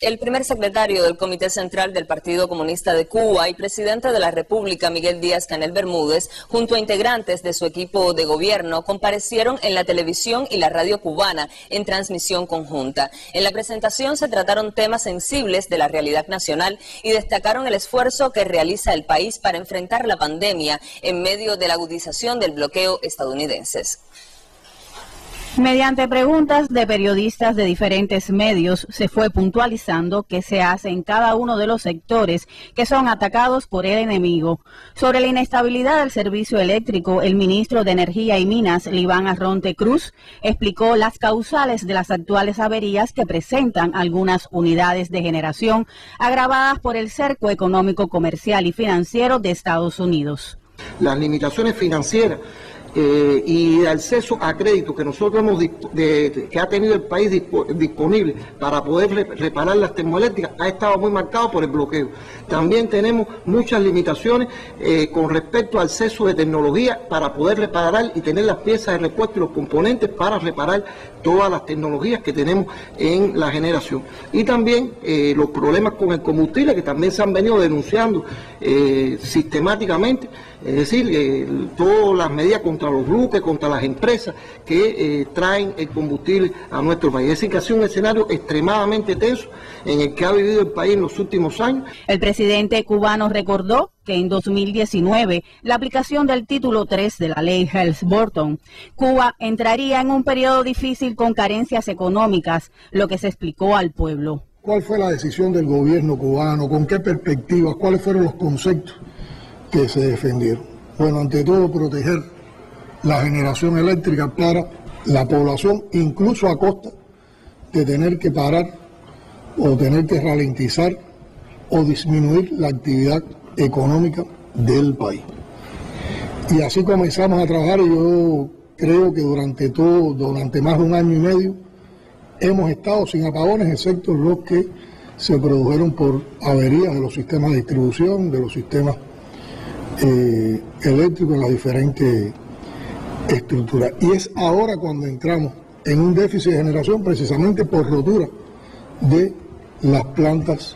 El primer secretario del Comité Central del Partido Comunista de Cuba y presidente de la República, Miguel Díaz-Canel Bermúdez, junto a integrantes de su equipo de gobierno, comparecieron en la televisión y la radio cubana en transmisión conjunta. En la presentación se trataron temas sensibles de la realidad nacional y destacaron el esfuerzo que realiza el país para enfrentar la pandemia en medio de la agudización del bloqueo estadounidense. Mediante preguntas de periodistas de diferentes medios, se fue puntualizando qué se hace en cada uno de los sectores que son atacados por el enemigo. Sobre la inestabilidad del servicio eléctrico, el ministro de Energía y Minas, Liván Arronte Cruz, explicó las causales de las actuales averías que presentan algunas unidades de generación agravadas por el cerco económico, comercial y financiero de Estados Unidos. Las limitaciones financieras y de acceso a crédito que nosotros que ha tenido el país disponible para poder reparar las termoeléctricas ha estado muy marcado por el bloqueo. También tenemos muchas limitaciones con respecto al acceso de tecnología para poder reparar y tener las piezas de repuesto y los componentes para reparar todas las tecnologías que tenemos en la generación. Y también los problemas con el combustible que también se han venido denunciando sistemáticamente, es decir, todas las medidas contra los buques, contra las empresas que traen el combustible a nuestro país. Es decir, que ha sido un escenario extremadamente tenso en el que ha vivido el país en los últimos años. El presidente cubano recordó que en 2019, la aplicación del título 3 de la ley Helms-Burton, Cuba entraría en un periodo difícil con carencias económicas, lo que se explicó al pueblo. ¿Cuál fue la decisión del gobierno cubano? ¿Con qué perspectivas? ¿Cuáles fueron los conceptos que se defendieron? Bueno, ante todo, proteger la generación eléctrica para la población, incluso a costa de tener que parar o tener que ralentizar o disminuir la actividad económica del país. Y así comenzamos a trabajar y yo creo que durante más de un año y medio hemos estado sin apagones, excepto los que se produjeron por averías de los sistemas de distribución, de los sistemas eléctricos en las diferentes estructuras. Y es ahora cuando entramos en un déficit de generación precisamente por rotura de las plantas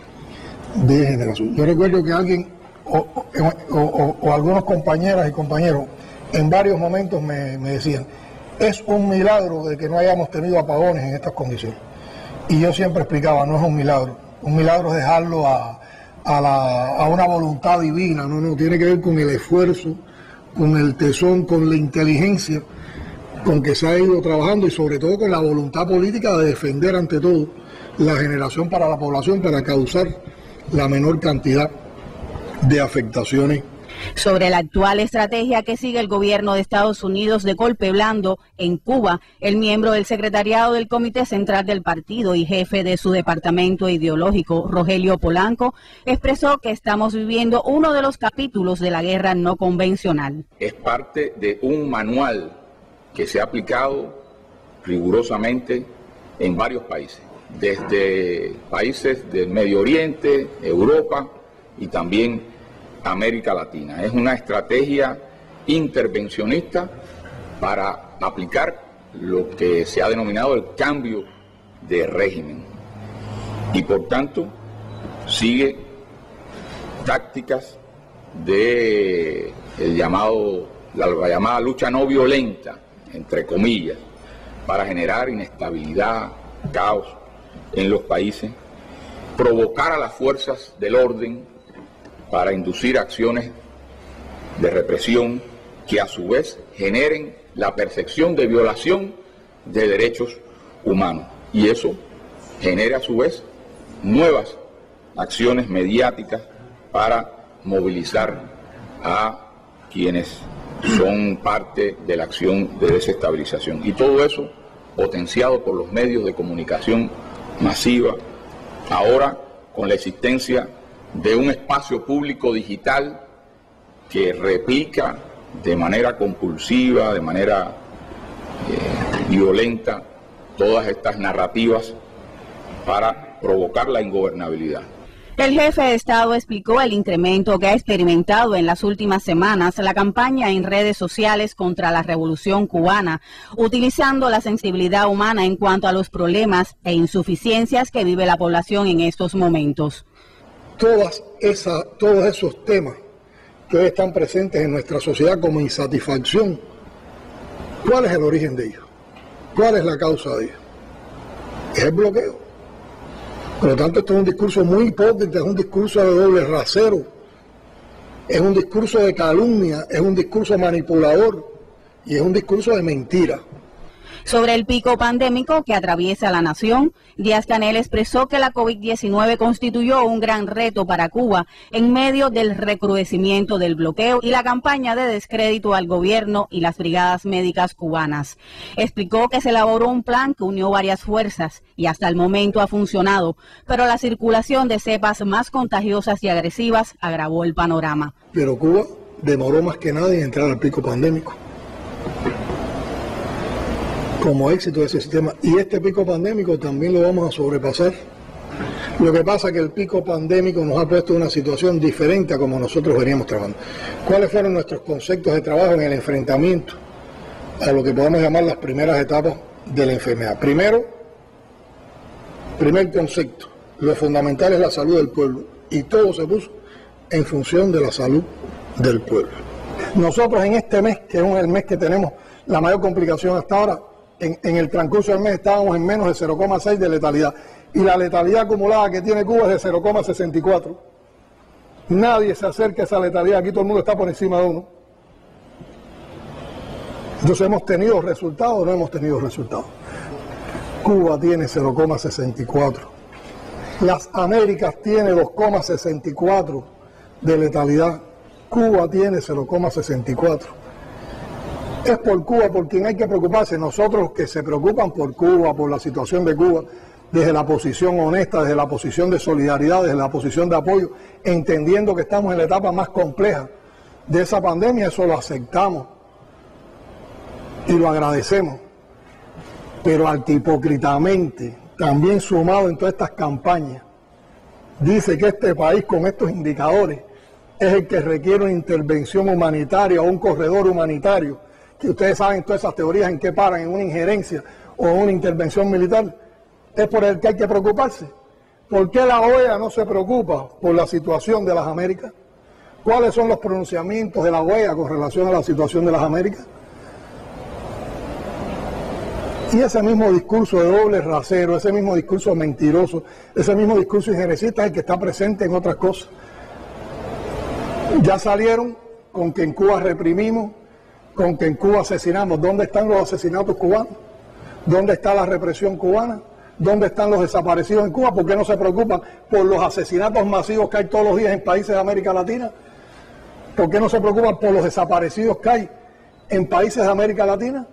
de generación. Yo recuerdo que alguien o algunos compañeras y compañeros en varios momentos me decían: es un milagro de que no hayamos tenido apagones en estas condiciones. Y yo siempre explicaba: no es un milagro es dejarlo a una voluntad divina, no, tiene que ver con el esfuerzo, con el tesón, con la inteligencia con que se ha ido trabajando y sobre todo con la voluntad política de defender ante todo la generación para la población para causar la menor cantidad de afectaciones. Sobre la actual estrategia que sigue el gobierno de Estados Unidos de golpe blando en Cuba, el miembro del secretariado del Comité Central del Partido y jefe de su departamento ideológico, Rogelio Polanco, expresó que estamos viviendo uno de los capítulos de la guerra no convencional. Es parte de un manual que se ha aplicado rigurosamente en varios países, desde países del Medio Oriente, Europa y también América Latina. Es una estrategia intervencionista para aplicar lo que se ha denominado el cambio de régimen y por tanto sigue tácticas de la llamada lucha no violenta, entre comillas, para generar inestabilidad, caos en los países, provocar a las fuerzas del orden para inducir acciones de represión que a su vez generen la percepción de violación de derechos humanos. Y eso genera a su vez nuevas acciones mediáticas para movilizar a quienes son parte de la acción de desestabilización. Y todo eso potenciado por los medios de comunicación masiva, ahora con la existencia de un espacio público digital que replica de manera compulsiva, de manera violenta, todas estas narrativas para provocar la ingobernabilidad. El jefe de Estado explicó el incremento que ha experimentado en las últimas semanas la campaña en redes sociales contra la Revolución Cubana, utilizando la sensibilidad humana en cuanto a los problemas e insuficiencias que vive la población en estos momentos. Todos esos temas que hoy están presentes en nuestra sociedad como insatisfacción, ¿cuál es el origen de ellos? ¿Cuál es la causa de ellos? Es el bloqueo. Por lo tanto, esto es un discurso muy hipócrita, es un discurso de doble rasero, es un discurso de calumnia, es un discurso manipulador y es un discurso de mentira. Sobre el pico pandémico que atraviesa la nación, Díaz-Canel expresó que la COVID-19 constituyó un gran reto para Cuba en medio del recrudecimiento del bloqueo y la campaña de descrédito al gobierno y las brigadas médicas cubanas. Explicó que se elaboró un plan que unió varias fuerzas y hasta el momento ha funcionado, pero la circulación de cepas más contagiosas y agresivas agravó el panorama. Pero Cuba demoró más que nadie en entrar al pico pandémico como éxito de ese sistema, y este pico pandémico también lo vamos a sobrepasar. Lo que pasa es que el pico pandémico nos ha puesto en una situación diferente a como nosotros veníamos trabajando. ¿Cuáles fueron nuestros conceptos de trabajo en el enfrentamiento a lo que podemos llamar las primeras etapas de la enfermedad? Primer concepto, lo fundamental es la salud del pueblo, y todo se puso en función de la salud del pueblo. Nosotros en este mes, que es el mes que tenemos la mayor complicación hasta ahora, en el transcurso del mes estábamos en menos de 0,6 de letalidad. Y la letalidad acumulada que tiene Cuba es de 0,64. Nadie se acerca a esa letalidad, aquí todo el mundo está por encima de 1. Entonces, ¿hemos tenido resultados o no hemos tenido resultados? Cuba tiene 0,64. Las Américas tiene 2,64 de letalidad. Cuba tiene 0,64. Es por Cuba por quien hay que preocuparse. Nosotros que se preocupan por Cuba, por la situación de Cuba, desde la posición honesta, desde la posición de solidaridad, desde la posición de apoyo, entendiendo que estamos en la etapa más compleja de esa pandemia, eso lo aceptamos y lo agradecemos. Pero antihipócritamente, también sumado en todas estas campañas, dice que este país con estos indicadores es el que requiere una intervención humanitaria o un corredor humanitario, que ustedes saben todas esas teorías en qué paran, en una injerencia o en una intervención militar, es por el que hay que preocuparse. ¿Por qué la OEA no se preocupa por la situación de las Américas? ¿Cuáles son los pronunciamientos de la OEA con relación a la situación de las Américas? Y ese mismo discurso de doble rasero, ese mismo discurso mentiroso, ese mismo discurso injerencista es el que está presente en otras cosas. Ya salieron con que en Cuba reprimimos, con que en Cuba asesinamos. ¿Dónde están los asesinatos cubanos? ¿Dónde está la represión cubana? ¿Dónde están los desaparecidos en Cuba? ¿Por qué no se preocupan por los asesinatos masivos que hay todos los días en países de América Latina? ¿Por qué no se preocupan por los desaparecidos que hay en países de América Latina?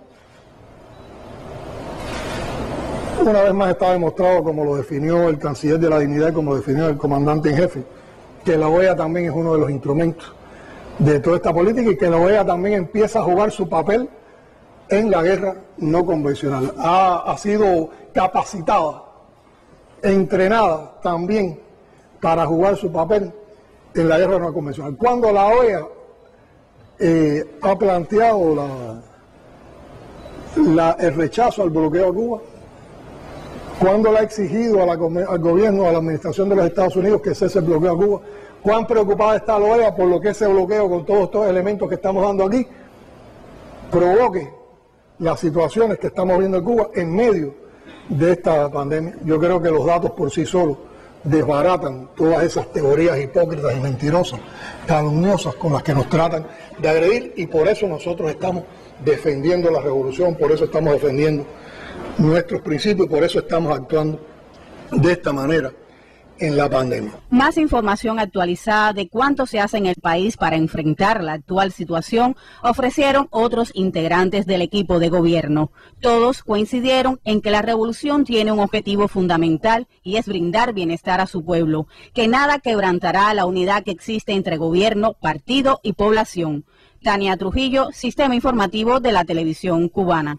Una vez más está demostrado, como lo definió el canciller de la dignidad, como lo definió el comandante en jefe, que la OEA también es uno de los instrumentos de toda esta política y que la OEA también empieza a jugar su papel en la guerra no convencional. Ha sido capacitada, entrenada también para jugar su papel en la guerra no convencional. Cuando la OEA ha planteado el rechazo al bloqueo a Cuba, cuando le ha exigido al gobierno, a la administración de los Estados Unidos que cese el bloqueo a Cuba, cuán preocupada está la OEA por lo que ese bloqueo, con todos estos elementos que estamos dando aquí, provoque las situaciones que estamos viendo en Cuba en medio de esta pandemia. Yo creo que los datos por sí solos desbaratan todas esas teorías hipócritas y mentirosas, calumniosas con las que nos tratan de agredir, y por eso nosotros estamos defendiendo la revolución, por eso estamos defendiendo nuestros principios y por eso estamos actuando de esta manera en la pandemia. Más información actualizada de cuánto se hace en el país para enfrentar la actual situación ofrecieron otros integrantes del equipo de gobierno. Todos coincidieron en que la revolución tiene un objetivo fundamental y es brindar bienestar a su pueblo, que nada quebrantará la unidad que existe entre gobierno, partido y población. Tania Trujillo, Sistema Informativo de la Televisión Cubana.